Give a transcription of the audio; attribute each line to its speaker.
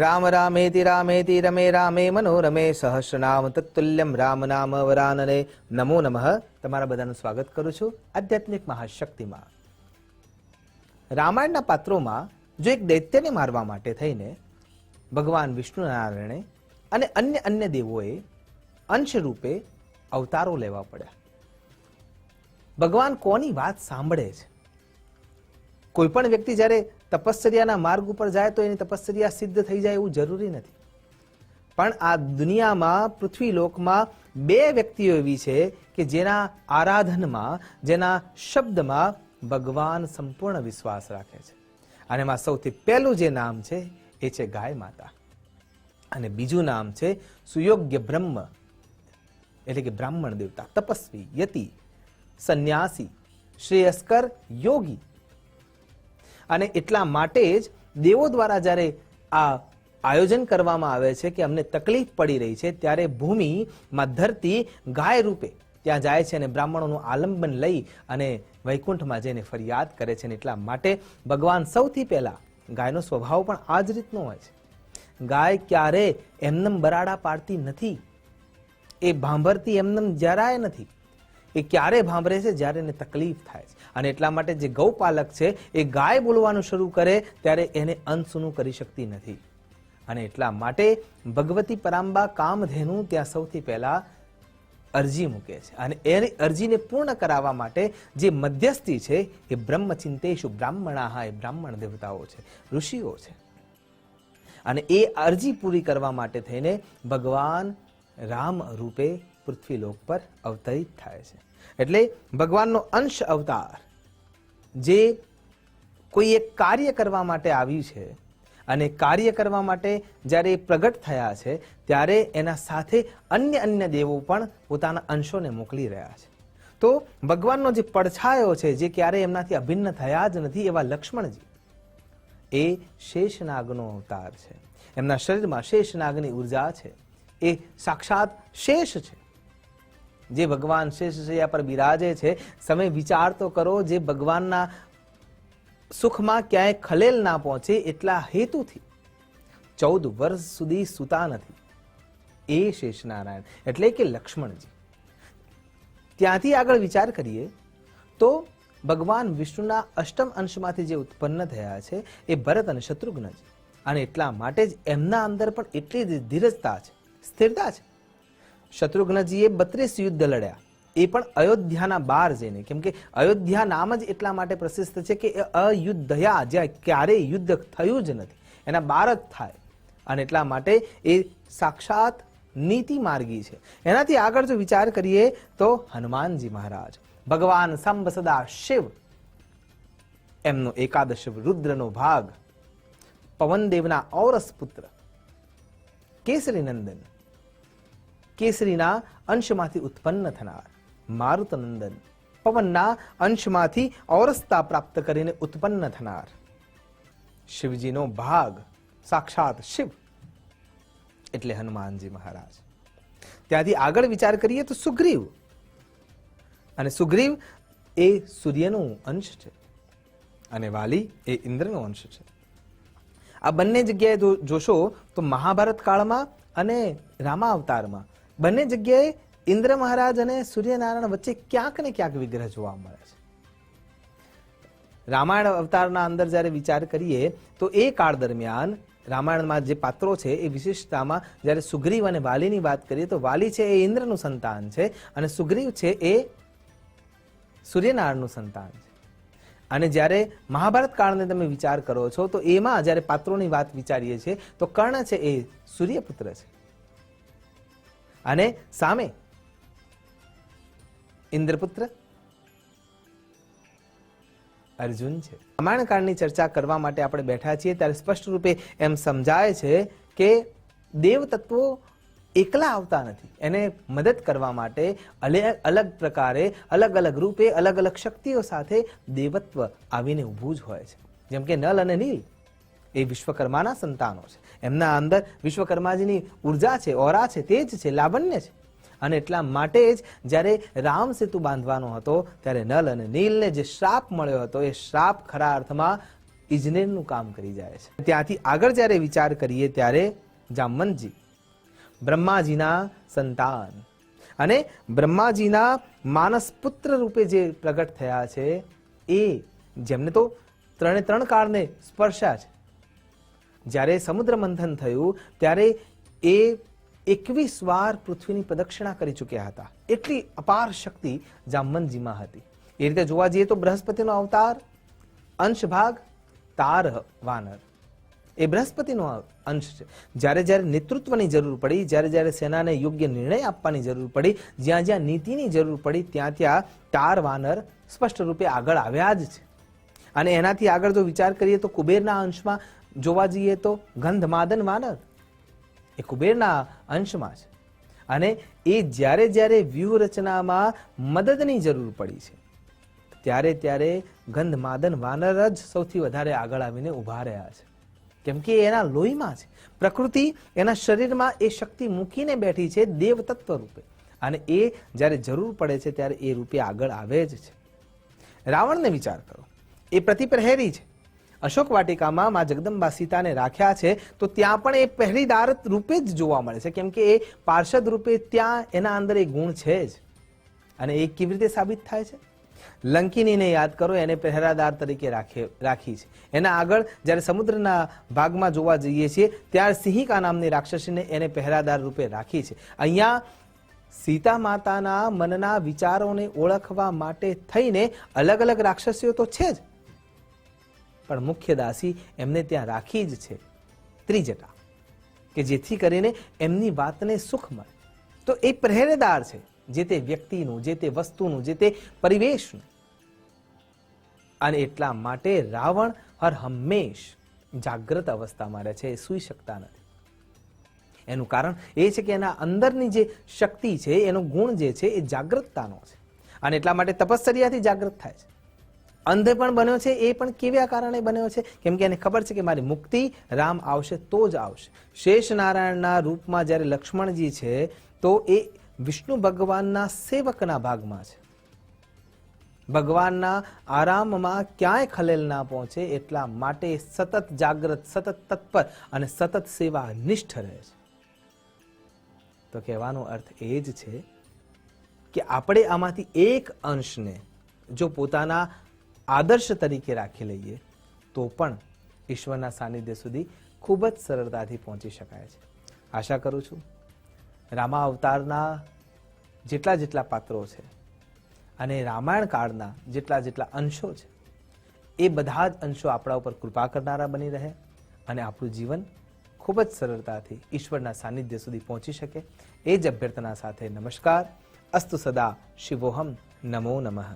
Speaker 1: રામ રામેતિ રામેતિ રમે રામે મનોરમે સહસ્રનામ તત્તુલ્યમ રામ નામ વરાનને. નમો નમઃ. તમારા બધાનું સ્વાગત કરું છું આધ્યાત્મિક મહાશક્તિમાં. રામાયણના પાત્રોમાં જો એક દૈત્યને મારવા માટે થઈને ભગવાન વિષ્ણુ નારાયણે અને અન્ય દેવોએ અંશ રૂપે અવતારો લેવા પડ્યા. ભગવાન કોની વાત સાંભળે છે? કોઈ પણ વ્યક્તિ જ્યારે તપશ્ચર્યાના માર્ગ ઉપર જાય તો એની તપશ્ચર્યા સિદ્ધ થઈ જાય એવું જરૂરી નથી. પણ આ દુનિયામાં પૃથ્વી લોકમાં બે વ્યક્તિઓ એવી છે કે જેના આરાધનમાં, જેના શબ્દમાં ભગવાન સંપૂર્ણ વિશ્વાસ રાખે છે. અને એમાં સૌથી પહેલું જે નામ છે એ છે ગાય માતા, અને બીજું નામ છે સુયોગ્ય બ્રહ્મ, એટલે કે બ્રાહ્મણ દેવતા, તપસ્વી, યતિ, સંન્યાસી, શ્રેયસ્કર, યોગી. અને એટલા માટે જ દેવો દ્વારા જ્યારે આ આયોજન કરવામાં આવે છે કે અમને તકલીફ પડી રહી છે, ત્યારે ભૂમિમાં ધરતી ગાય રૂપે ત્યાં જાય છે અને બ્રાહ્મણોનું આલંબન લઈ અને વૈકુંઠમાં જઈને ફરિયાદ કરે છે. એટલા માટે ભગવાન સૌથી પહેલા, ગાયનો સ્વભાવ પણ આ જ રીતનો હોય છે. ગાય ક્યારે એમનેમ બરાડા પાડતી નથી, એ ભાંભરતી એમનેમ જરાય નથી. એ ક્યારે ભાંભરે છે? જ્યારે એને તકલીફ થાય છે. અને એટલા માટે જે ગૌપાલક છે એ ગાય બોલવાનું શરૂ કરે ત્યારે એને અનસુનું કરી શકતી નથી. અને એટલા માટે ભગવતી પરાંબા કામધેનુ ત્યાં સૌથી પહેલા અરજી મૂકે છે. અને એની અરજીને પૂર્ણ કરાવવા માટે જે મધ્યસ્થી છે એ બ્રહ્મચિંતેષુ બ્રાહ્મણાહ, એ બ્રાહ્મણ દેવતાઓ છે, ઋષિઓ છે. અને એ અરજી પૂરી કરવા માટે થઈને ભગવાન રામ રૂપે પૃથ્વી લોક પર અવતરિત થાય છે. એટલે ભગવાનનો અંશ અવતાર જે કોઈ એક કાર્ય કરવા માટે આવ્યું છે, અને કાર્ય કરવા માટે જ્યારે પ્રગટ થયા છે ત્યારે એના સાથે અન્ય દેવો પણ પોતાના અંશોને મોકલી રહ્યા છે. તો ભગવાનનો જે પડછાયો છે, જે ક્યારેય એમનાથી અભિન્ન થયા જ નથી, એવા લક્ષ્મણજી એ શેષનાગનો અવતાર છે. એમના શરીરમાં શેષનાગની ઉર્જા છે. એ સાક્ષાત શેષ છે, જે ભગવાન શેષશૈયા પર બિરાજે છે. તમે વિચાર તો કરો, જે ભગવાનના સુખમાં ક્યાંય ખલેલ ના પહોંચે એટલા હેતુથી 14 વર્ષ સુધી સૂતા નથી, એ શેષનારાયણ એટલે કે લક્ષ્મણજી. ત્યાંથી આગળ વિચાર કરીએ તો ભગવાન વિષ્ણુના અષ્ટમ અંશમાંથી જે ઉત્પન્ન થયા છે એ ભરત અને શત્રુઘ્નજી. અને એટલા માટે જ એમના અંદર પણ એટલી ધીરજતા છે, સ્થિરતા છે. શત્રુઘ્નજીએ 32 યુદ્ધ લડ્યા, એ પણ અયોધ્યાના બહાર જઈને. કેમ કે અયોધ્યા નામ જ એટલા માટે પ્રસિદ્ધ છે કે અયુદ્ધયા, જ્યાં ક્યારેય યુદ્ધ થયું જ નથી, એના બહાર જ થાય. અને એટલા માટે એ સાક્ષાત નીતિ માર્ગી છે. એનાથી આગળ જો વિચાર કરીએ તો હનુમાનજી મહારાજ, ભગવાન સાંબ સદા શિવ, એમનો એકાદશ રુદ્રનો ભાગ, પવનદેવના ઔરસ પુત્ર, કેસરી નંદન, કેસરીના અંશમાંથી ઉત્પન્ન થનાર, મારુતનંદન, પવનના અંશમાંથી ઔરસતા પ્રાપ્ત કરીને ઉત્પન્ન થનાર, શિવજીનો ભાગ, સાક્ષાત શિવ એટલે હનુમાનજી મહારાજ. ત્યાંથી આગળ વિચાર કરીએ તો સુગ્રીવ, અને સુગ્રીવ એ સૂર્યનો અંશ છે, અને વાલી એ ઇન્દ્રનો અંશ છે. આ બંને જગ્યાએ જોશો તો મહાભારત કાળમાં અને રામાવતારમાં બંને જગ્યાએ ઇન્દ્ર મહારાજ અને સૂર્યનારાયણ વચ્ચે ક્યાંક ને ક્યાંક વિગ્રહ જોવા મળે છે. રામાયણ અવતારના અંદર જ્યારે વિચાર કરીએ તો એ કાળ દરમિયાન રામાયણમાં જે પાત્રો છે એ વિશિષ્ટતામાં જ્યારે સુગ્રીવ અને વાલીની વાત કરીએ તો વાલી છે એ ઇન્દ્રનું સંતાન છે, અને સુગ્રીવ છે એ સૂર્યનારાયણનું સંતાન છે. અને જ્યારે મહાભારત કાળને તમે વિચાર કરો છો તો એમાં જ્યારે પાત્રોની વાત વિચારીએ છીએ તો કર્ણ છે એ સૂર્યપુત્ર છે, અને સામે ઇન્દ્રપુત્ર અર્જુન છે. રામાયણ કાળની ચર્ચા કરવા માટે આપણે બેઠા છીએ ત્યારે સ્પષ્ટ રૂપે એમ સમજાય છે કે દેવ તત્વો એકલા આવતા નથી, એને મદદ કરવા માટે અલગ પ્રકારે, અલગ અલગ રૂપે, અલગ અલગ શક્તિઓ સાથે દેવત્વ આવીને ઊભું જ હોય છે. જેમ કે નલ અને નીલ એ વિશ્વકર્માના સંતાનો છે. એમના અંદર વિશ્વકર્માજીની ઉર્જા છે, ઓરા છે, તેજ છે, લાવણ્ય છે. અને એટલા માટે જ જ્યારે રામ સેતુ બાંધવાનો હતો ત્યારે નલ અને નીલને જે શ્રાપ મળ્યો હતો એ શ્રાપ ખરા અર્થમાં ઇજનેરનું કામ કરી જાય છે. ત્યાંથી આગળ જ્યારે વિચાર કરીએ ત્યારે જામવંતજી બ્રહ્માજીના સંતાન અને બ્રહ્માજીના માનસ પુત્ર રૂપે જે પ્રગટ થયા છે એ જેમને તો ત્રણે ત્રણ કાળને સ્પર્શ્યા છે. જ્યારે સમુદ્ર મંથન થયું ત્યારે એ 21 વાર પૃથ્વીની પ્રદક્ષિણા કરી ચૂક્યા હતા. એટલી અપાર શક્તિ જામવંતજીમાં હતી. એ રીતે જોવા જઈએ તો બૃહસ્પતિનો અવતાર અંશ ભાગ તાર વાનર એ બૃહસ્પતિનો અંશ છે. જ્યારે જ્યારે નેતૃત્વની જરૂર પડી, જ્યારે જ્યારે સેનાને યોગ્ય નિર્ણય આપવાની જરૂર પડી, જ્યાં જ્યાં નીતિની જરૂર પડી ત્યાં ત્યાં તાર વાનર સ્પષ્ટ રૂપે આગળ આવ્યા જ છે. અને એનાથી આગળ જો વિચાર કરીએ તો કુબેરના અંશમાં જોવા જઈએ તો ગંધમાદન વાનર એ કુબેરના અંશમાં છે. અને એ જ્યારે જ્યારે વ્યૂહરચનામાં મદદની જરૂર પડી છે ત્યારે ત્યારે ગંધમાદન વાનર જ સૌથી વધારે આગળ આવીને ઊભા રહ્યા છે. કેમ કે એના લોહીમાં છે. પ્રકૃતિ એના શરીરમાં એ શક્તિ મૂકીને બેઠી છે દેવ તત્વ રૂપે. અને એ જ્યારે જરૂર પડે છે ત્યારે એ રૂપે આગળ આવે જ છે. રાવણને વિચાર કરો, એ પ્રતિપ્રહેરી છે. અશોક વાટિકામાં માં જગદંબા સીતાને રાખ્યા છે તો ત્યાં પણ એ પહેરીદાર રૂપે જ જોવા મળે છે. કેમ કે એ પાર્ષદ રૂપે ત્યાં એના અંદર એ ગુણ છે જ. અને એ કેવી રીતે સાબિત થાય છે? લંકિનીને યાદ કરો, એને પહેરાદાર તરીકે રાખી છે. એના આગળ જ્યારે સમુદ્રના ભાગમાં જોવા જઈએ છીએ ત્યારે સિંહિકા નામની રાક્ષસીને એને પહેરાદાર રૂપે રાખી છે. અહીંયા સીતા માતાના મનના વિચારોને ઓળખવા માટે થઈને અલગ અલગ રાક્ષસીઓ તો છે જ, પણ મુખ્ય દાસી એમને ત્યાં રાખી જ છે ત્રિજટા, કે જેથી કરીને એમની વાતને સુખ મળે. તો એ પહેરેદાર છે જે તે વ્યક્તિનું, જે તે વસ્તુનું, જે તે પરિવેશનું. અને એટલા માટે રાવણ હર હંમેશ જાગ્રત અવસ્થામાં રહે છે, એ સૂઈ શકતા નથી. એનું કારણ એ છે કે એના અંદરની જે શક્તિ છે, એનો ગુણ જે છે એ જાગૃતતાનો છે. અને એટલા માટે તપશ્ચર્યાથી જાગૃત થાય છે. અંધ પણ બન્યો છે એ પણ કેવા કારણે બન્યો છે? કેમ કે એને ખબર છે કે મારી મુક્તિ રામ આવશે તો જ આવશે. શેષ નારાયણના રૂપમાં જ્યારે લક્ષ્મણજી છે તો એ વિષ્ણુ ભગવાનના સેવકના ભાગમાં છે. ભગવાનના આરામમાં ક્યાંય ખલેલ ના પહોંચે એટલા માટે સતત જાગ્રત, સતત તત્પર અને સતત સેવા નિષ્ઠ રહે છે. તો કહેવાનો અર્થ એ જ છે કે આપણે આમાંથી એક અંશને જો પોતાના આદર્શ તરીકે રાખી લઈએ તો પણ ઈશ્વરના સાનિધ્ય સુધી ખૂબ જ સરળતાથી પહોંચી શકાય છે. આશા કરું છું રામા અવતારના જેટલા જેટલા પાત્રો છે અને રામાયણ કાળના જેટલા જેટલા અંશો છે એ બધા જ અંશો આપણા ઉપર કૃપા કરનારા બની રહે અને આપણું જીવન ખૂબ જ સરળતાથી ઈશ્વરના સાનિધ્ય સુધી પહોંચી શકે. એ જ અભ્યર્થના સાથે નમસ્કાર. અસ્તુ સદા શિવોહમ. નમો નમઃ.